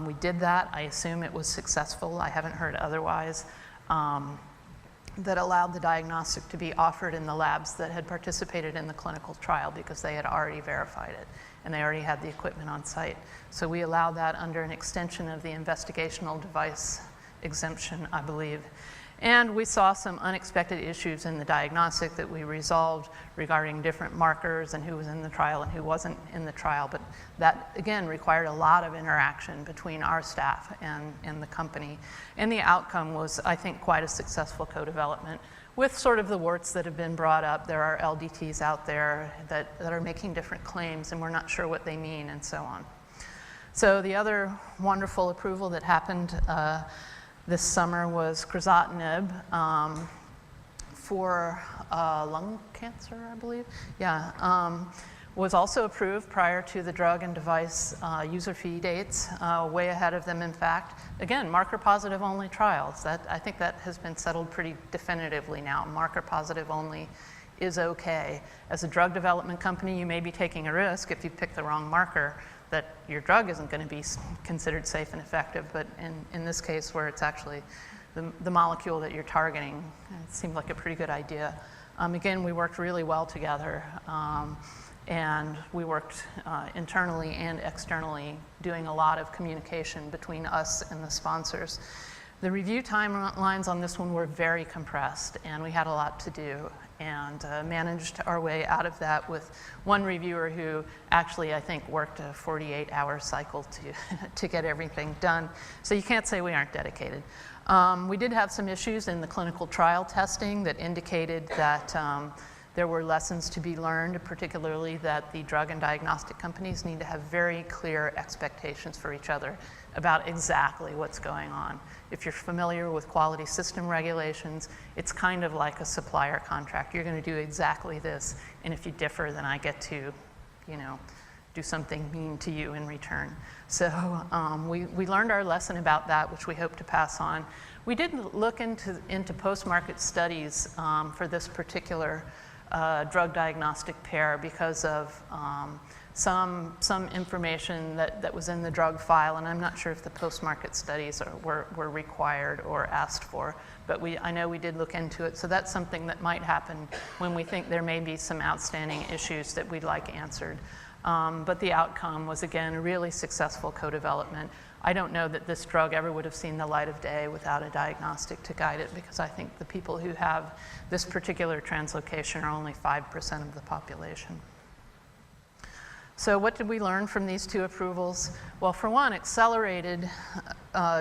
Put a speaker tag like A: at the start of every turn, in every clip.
A: We did that. I assume it was successful. I haven't heard otherwise. That allowed the diagnostic to be offered in the labs that had participated in the clinical trial because they had already verified it and they already had the equipment on site. So we allowed that under an extension of the investigational device exemption, I believe. And we saw some unexpected issues in the diagnostic that we resolved regarding different markers and who was in the trial and who wasn't in the trial. But that, again, required a lot of interaction between our staff and the company. And the outcome was, I think, quite a successful co-development with sort of the warts that have been brought up. There are LDTs out there that are making different claims, and we're not sure what they mean, and so on. So the other wonderful approval that happened this summer was crizotinib for lung cancer, I believe. Yeah, was also approved prior to the drug and device user fee dates, way ahead of them, in fact. Again, marker positive only trials. I think that has been settled pretty definitively now. Marker positive only is okay. As a drug development company, you may be taking a risk if you pick the wrong marker that your drug isn't going to be considered safe and effective, but in this case where it's actually the molecule that you're targeting, it seemed like a pretty good idea. Again, we worked really well together, and we worked internally and externally, doing a lot of communication between us and the sponsors. The review timelines on this one were very compressed, and we had a lot to do, and managed our way out of that with one reviewer who actually, I think, worked a 48-hour cycle to get everything done. So you can't say we aren't dedicated. We did have some issues in the clinical trial testing that indicated that there were lessons to be learned, particularly that the drug and diagnostic companies need to have very clear expectations for each other about exactly what's going on. If you're familiar with quality system regulations, it's kind of like a supplier contract. You're going to do exactly this, and if you differ, then I get to, do something mean to you in return. So we learned our lesson about that, which we hope to pass on. We did look into post-market studies for this particular drug diagnostic pair because of some information that was in the drug file, and I'm not sure if the post-market studies were required or asked for, but I know we did look into it, so that's something that might happen when we think there may be some outstanding issues that we'd like answered. But the outcome was, again, a really successful co-development. I don't know that this drug ever would have seen the light of day without a diagnostic to guide it, because I think the people who have this particular translocation are only 5% of the population. So what did we learn from these two approvals? Well, for one, accelerated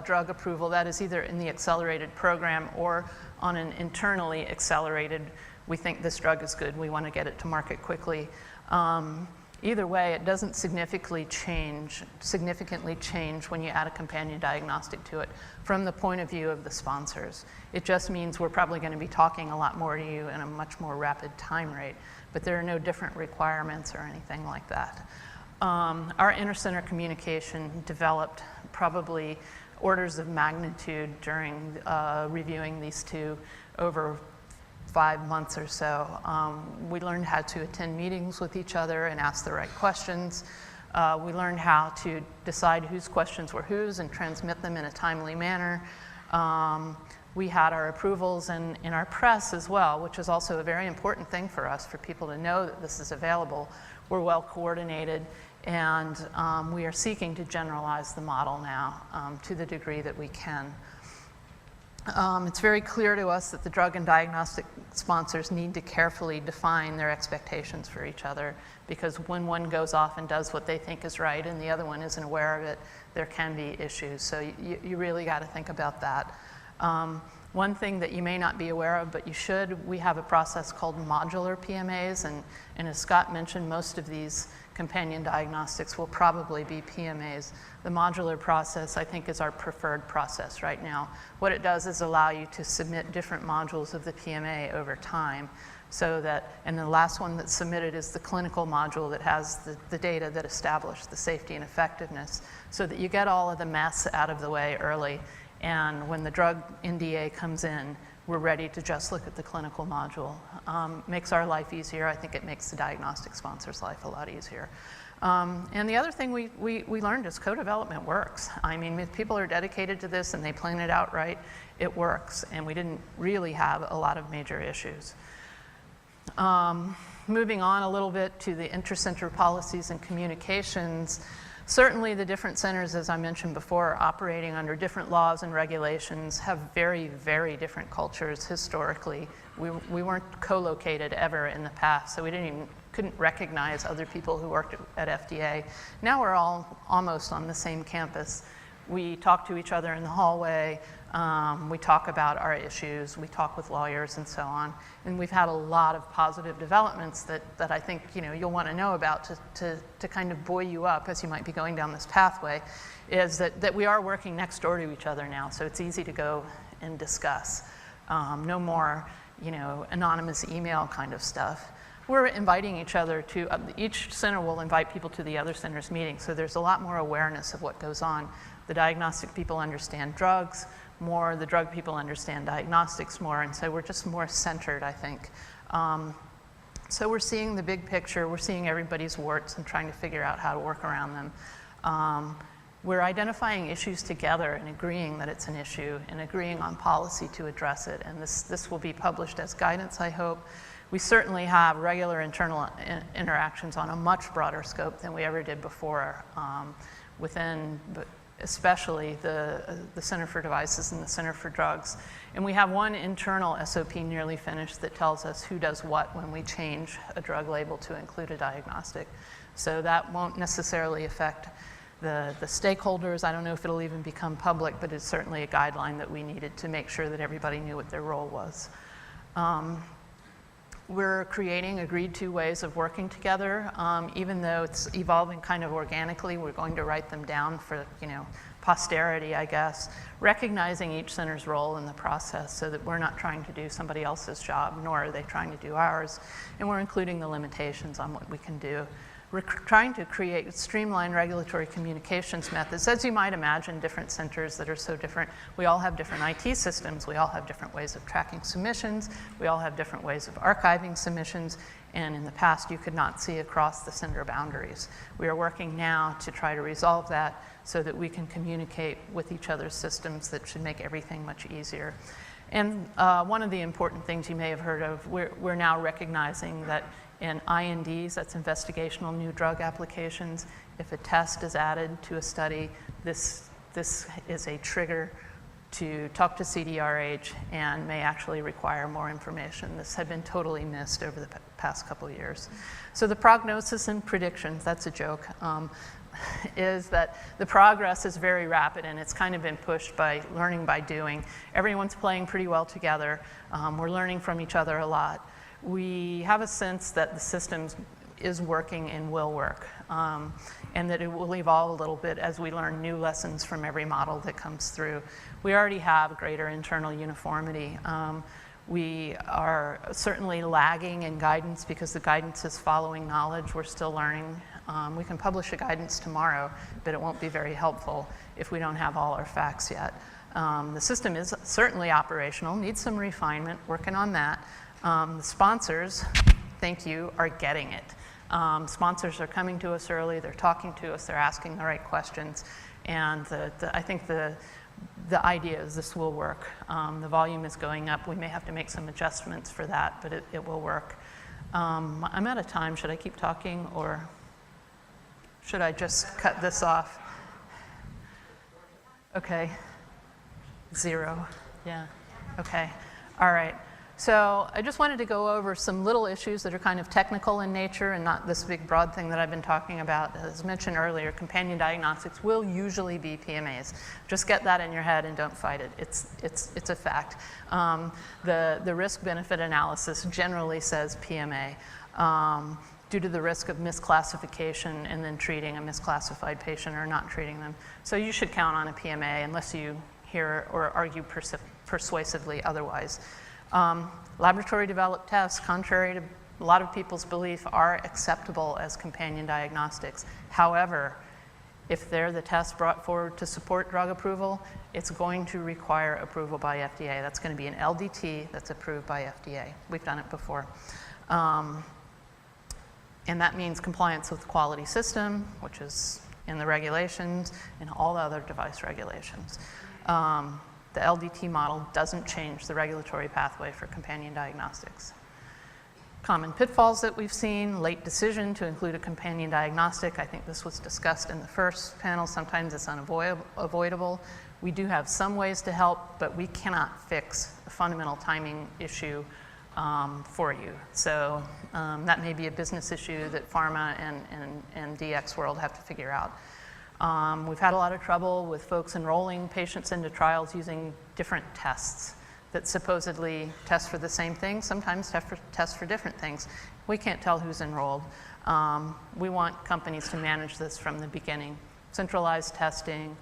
A: drug approval, that is either in the accelerated program or on an internally accelerated, we think this drug is good, we want to get it to market quickly. Either way, it doesn't significantly change when you add a companion diagnostic to it from the point of view of the sponsors. It just means we're probably going to be talking a lot more to you in a much more rapid time rate, but there are no different requirements or anything like that. Our intercenter communication developed probably orders of magnitude during reviewing these two over 5 months or so. We learned how to attend meetings with each other and ask the right questions. We learned how to decide whose questions were whose and transmit them in a timely manner. We had our approvals in our press as well, which is also a very important thing for us, for people to know that this is available. We're well coordinated, and we are seeking to generalize the model now to the degree that we can. It's very clear to us that the drug and diagnostic sponsors need to carefully define their expectations for each other, because when one goes off and does what they think is right and the other one isn't aware of it, there can be issues. So you really got to think about that. One thing that you may not be aware of, but you should, we have a process called Modular PMAs, and as Scott mentioned, most of these companion diagnostics will probably be PMAs. The modular process, I think, is our preferred process right now. What it does is allow you to submit different modules of the PMA over time, so that, and the last one that's submitted is the clinical module that has the data that establish the safety and effectiveness, so that you get all of the mess out of the way early, and when the drug NDA comes in, we're ready to just look at the clinical module. Makes our life easier. I think it makes the diagnostic sponsor's life a lot easier. And the other thing we learned is co-development works. I mean, if people are dedicated to this and they plan it out right, it works. And we didn't really have a lot of major issues. Moving on a little bit to the intercenter policies and communications, certainly the different centers, as I mentioned before, operating under different laws and regulations, have very, very different cultures historically. We weren't co-located ever in the past, so we couldn't recognize other people who worked at FDA. Now we're all almost on the same campus. We talk to each other in the hallway, we talk about our issues, we talk with lawyers and so on. And we've had a lot of positive developments that I think you'll want to know about to kind of buoy you up as you might be going down this pathway, is that we are working next door to each other now, so it's easy to go and discuss. No more anonymous email kind of stuff. We're inviting each other to, each center will invite people to the other center's meeting, so there's a lot more awareness of what goes on. The diagnostic people understand drugs more, the drug people understand diagnostics more, and so we're just more centered, I think. So we're seeing the big picture, we're seeing everybody's warts and trying to figure out how to work around them. We're identifying issues together and agreeing that it's an issue and agreeing on policy to address it, and this will be published as guidance, I hope. We certainly have regular internal interactions on a much broader scope than we ever did before within especially the Center for Devices and the Center for Drugs. And we have one internal SOP nearly finished that tells us who does what when we change a drug label to include a diagnostic. So that won't necessarily affect the stakeholders. I don't know if it'll even become public, but it's certainly a guideline that we needed to make sure that everybody knew what their role was. We're creating agreed to ways of working together. Even though it's evolving kind of organically, we're going to write them down for posterity, I guess, recognizing each center's role in the process so that we're not trying to do somebody else's job, nor are they trying to do ours. And we're including the limitations on what we can do. We're trying to create streamlined regulatory communications methods. As you might imagine, different centers that are so different, we all have different IT systems, we all have different ways of tracking submissions, we all have different ways of archiving submissions, and in the past you could not see across the center boundaries. We are working now to try to resolve that so that we can communicate with each other's systems that should make everything much easier. And one of the important things you may have heard of, we're now recognizing that in INDs, that's investigational new drug applications, if a test is added to a study, this is a trigger to talk to CDRH and may actually require more information. This had been totally missed over the past couple of years. So the prognosis and predictions, that's a joke, is that the progress is very rapid and it's kind of been pushed by learning by doing. Everyone's playing pretty well together. We're learning from each other a lot. We have a sense that the system is working and will work, and that it will evolve a little bit as we learn new lessons from every model that comes through. We already have greater internal uniformity. We are certainly lagging in guidance because the guidance is following knowledge. We're still learning. We can publish a guidance tomorrow, but it won't be very helpful if we don't have all our facts yet. The system is certainly operational, needs some refinement, working on that. The sponsors, thank you, are getting it. Sponsors are coming to us early, they're talking to us, they're asking the right questions, and I think the idea is this will work. The volume is going up. We may have to make some adjustments for that, but it will work. I'm out of time. Should I keep talking, or should I just cut this off? Okay. 0. Yeah. Okay. All right. So I just wanted to go over some little issues that are kind of technical in nature and not this big broad thing that I've been talking about. As mentioned earlier, companion diagnostics will usually be PMAs. Just get that in your head and don't fight it. It's a fact. The risk-benefit analysis generally says PMA due to the risk of misclassification and then treating a misclassified patient or not treating them. So you should count on a PMA unless you hear or argue persuasively otherwise. Laboratory developed tests, contrary to a lot of people's belief, are acceptable as companion diagnostics. However, if they're the tests brought forward to support drug approval, it's going to require approval by FDA. That's going to be an LDT that's approved by FDA. We've done it before. And that means compliance with the quality system, which is in the regulations, and all the other device regulations. The LDT model doesn't change the regulatory pathway for companion diagnostics. Common pitfalls that we've seen: late decision to include a companion diagnostic. I think this was discussed in the first panel. Sometimes it's unavoidable. We do have some ways to help, but we cannot fix a fundamental timing issue for you. So that may be a business issue that pharma and DX world have to figure out. We've had a lot of trouble with folks enrolling patients into trials using different tests that supposedly test for the same thing, sometimes test for different things. We can't tell who's enrolled. We want companies to manage this from the beginning. Centralized testing,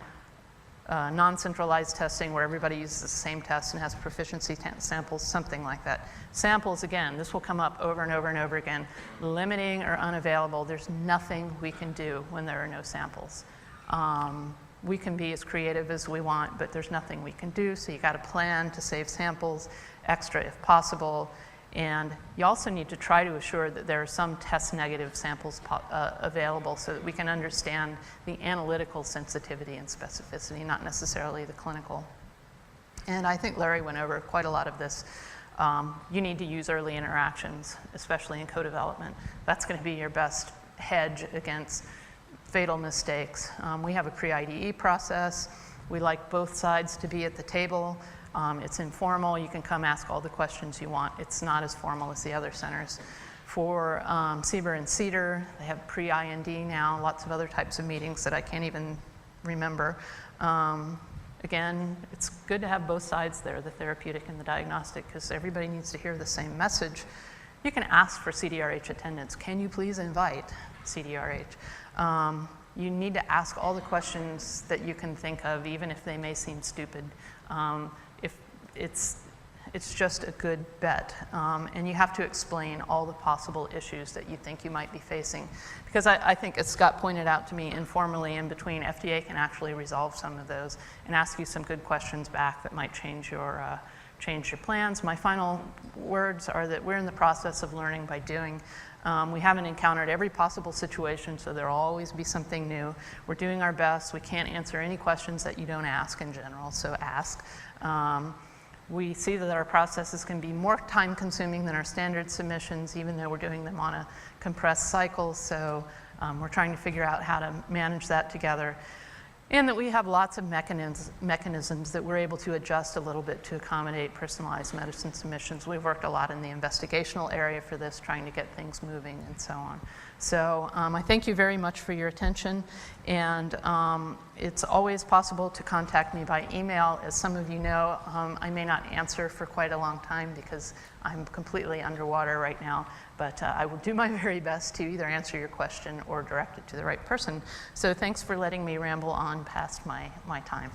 A: non-centralized testing where everybody uses the same test and has proficiency samples, something like that. Samples, again, this will come up over and over and over again. Limiting or unavailable, there's nothing we can do when there are no samples. We can be as creative as we want, but there's nothing we can do, so you got to plan to save samples, extra if possible, and you also need to try to assure that there are some test negative samples available so that we can understand the analytical sensitivity and specificity, not necessarily the clinical. And I think Larry went over quite a lot of this. You need to use early interactions, especially in co-development. That's going to be your best hedge against fatal mistakes. We have a pre-IDE process. We like both sides to be at the table. It's informal. You can come ask all the questions you want. It's not as formal as the other centers. For CBER and CEDAR, they have pre-IND now, lots of other types of meetings that I can't even remember. Again, it's good to have both sides there, the therapeutic and the diagnostic, because everybody needs to hear the same message. You can ask for CDRH attendance. Can you please invite CDRH? You need to ask all the questions that you can think of, even if they may seem stupid. If it's just a good bet. And you have to explain all the possible issues that you think you might be facing. Because I think, as Scott pointed out to me informally in between, FDA can actually resolve some of those and ask you some good questions back that might change your plans. My final words are that we're in the process of learning by doing. We haven't encountered every possible situation, so there'll always be something new. We're doing our best. We can't answer any questions that you don't ask in general, so ask. We see that our processes can be more time-consuming than our standard submissions, even though we're doing them on a compressed cycle, so we're trying to figure out how to manage that together. And that we have lots of mechanisms that we're able to adjust a little bit to accommodate personalized medicine submissions. We've worked a lot in the investigational area for this, trying to get things moving and so on. So I thank you very much for your attention, and it's always possible to contact me by email. As some of you know, I may not answer for quite a long time because I'm completely underwater right now, but I will do my very best to either answer your question or direct it to the right person. So thanks for letting me ramble on past my time.